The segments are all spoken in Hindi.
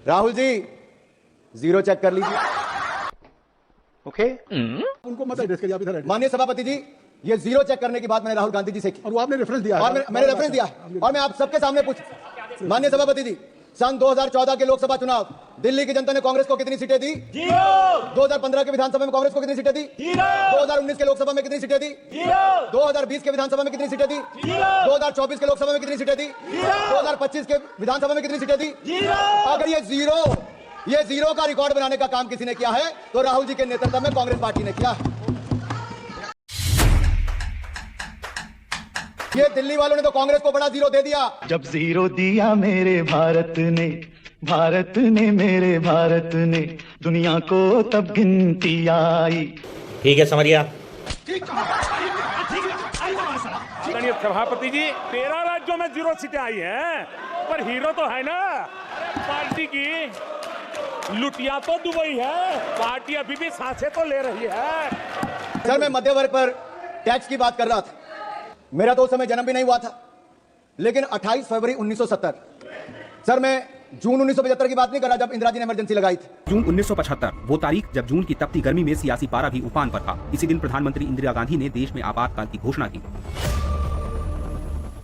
राहुल जी जीरो चेक कर लीजिए। ओके उनको मत एड्रेस करिए आप इधर एड्रेस। माननीय सभापति जी, ये जीरो चेक करने की बात मैंने राहुल गांधी जी से की और वो आपने रेफरेंस दिया और मैंने रेफरेंस दिया और मैं आप सबके सामने पूछ, माननीय सभापति जी, सन 2014 के लोकसभा चुनाव दिल्ली की जनता ने कांग्रेस को कितनी सीटें दी? 2015 के विधानसभा में कांग्रेस को कितनी सीटें दी? 2019 के लोकसभा में कितनी सीटें दी? 2020 के विधानसभा में कितनी सीटें दी? 2024 के लोकसभा में कितनी सीटें दी? 2025 के विधानसभा में कितनी सीटें दी? अगर ये जीरो का रिकॉर्ड बनाने का काम किसी ने किया है तो राहुल जी के नेतृत्व में कांग्रेस पार्टी ने किया है। ये दिल्ली वालों ने तो कांग्रेस को बड़ा जीरो दे दिया। जब जीरो दिया मेरे भारत ने मेरे भारत ने दुनिया को तब गिनती आई। ठीक है समरिया। सभापति जी 13 राज्यों में जीरो सीटें आई हैं, पर हीरो तो है ना पार्टी की। लुटिया तो दुबई है, पार्टी अभी भी सांसें तो ले रही है। सर मैं मध्य वर्ग पर टैक्स की बात कर रहा था। मेरा तो उस समय जन्म भी नहीं हुआ था, लेकिन 28 फरवरी 1970, सर मैं जून 1975 की बात नहीं कर रहा जब इंदिरा जी ने इमरजेंसी लगाई थी। जून 1975 वो तारीख जब जून की तपती गर्मी में सियासी पारा भी उफान पर था। इसी दिन प्रधानमंत्री इंदिरा गांधी ने देश में आपातकाल की घोषणा की।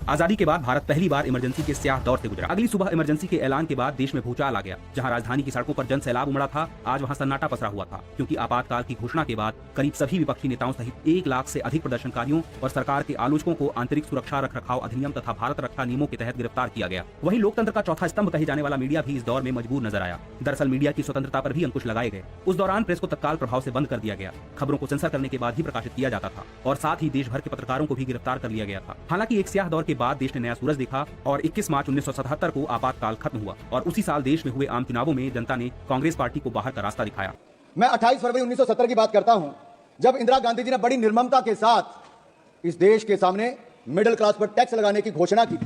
आजादी के बाद भारत पहली बार इमरजेंसी के स्याह दौर से गुजरा। अगली सुबह इमरजेंसी के ऐलान के बाद देश में भूचाल आ गया। जहां राजधानी की सड़कों पर जन सैलाब उमड़ा था, आज वहां सन्नाटा पसरा हुआ था, क्योंकि आपातकाल की घोषणा के बाद करीब सभी विपक्षी नेताओं सहित 1 लाख से अधिक प्रदर्शनकारियों और सरकार के आलोचकों को आंतरिक सुरक्षा रखरखाव अधिनियम तथा भारत रक्षा नियमों के तहत गिरफ्तार किया गया। वहीं लोकतंत्र का चौथा स्तंभ कहे जाने वाला मीडिया भी इस दौर में मजबूर नजर आया। दरअसल मीडिया की स्वतंत्रता पर भी अंकुश लगाए गए। उस दौरान प्रेस को तत्काल प्रभाव से बंद कर दिया गया। खबरों को सेंसर करने के बाद ही प्रकाशित किया जाता था और साथ ही देश भर के पत्रकारों को भी गिरफ्तार कर लिया गया था। हालांकि एक स्याह दौर के बाद देश ने नया सूरज देखा और 21 मार्च 1977 को आपातकाल खत्म हुआ और उसी साल देश में हुए आम चुनावों में जनता ने कांग्रेस पार्टी को बाहर का रास्ता दिखाया। मैं 28 फरवरी 1970 की बात करता हूं, जब इंदिरा गांधी जी ने बड़ी निर्ममता के साथ इस देश के सामने मिडिल क्लास पर टैक्स लगाने की घोषणा की।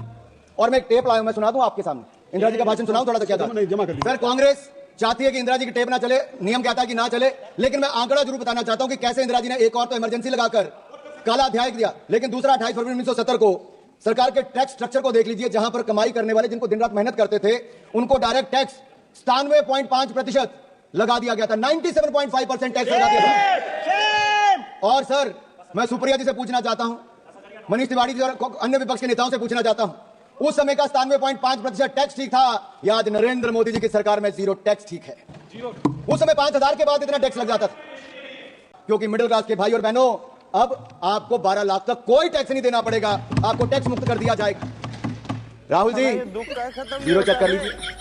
और मैं एक टेप लाया हूं, मैं सुना दूं आपके सामने। इंदिरा जी का भाषण सुनाऊं थोड़ा सा? क्या था सर? कांग्रेस चाहती है कि इंदिरा जी की टेप ना चले, नियम कहता है कि ना चले, लेकिन मैं आंकड़ा जरूर बताना चाहता हूं कि कैसे इंदिरा जी ने एक और तो इमरजेंसी लगाकर काला अध्याय दिया, लेकिन दूसरा 28 फरवरी 1970 को सरकार के टैक्स स्ट्रक्चर को देख लीजिए, जहां पर कमाई करने वाले जिनको दिन रात मेहनत करते थे उनको डायरेक्ट टैक्स 97.5% लगा दिया गया था। 97.5% टैक्स लगा दिया था। और सर मैं सुप्रिया जी से पूछना चाहता हूं, मनीष तिवारी जी और अन्य विपक्ष के नेताओं से पूछना चाहता हूं, उस समय का 97.5% टैक्स ठीक था या आज नरेंद्र मोदी जी की सरकार में जीरो टैक्स ठीक है? उस समय 5,000 के बाद इतना टैक्स लग जाता था, क्योंकि मिडिल क्लास के भाई और बहनों अब आपको 12 लाख तक कोई टैक्स नहीं देना पड़ेगा, आपको टैक्स मुक्त कर दिया जाएगा। राहुल जी जीरो चेक कर लीजिए।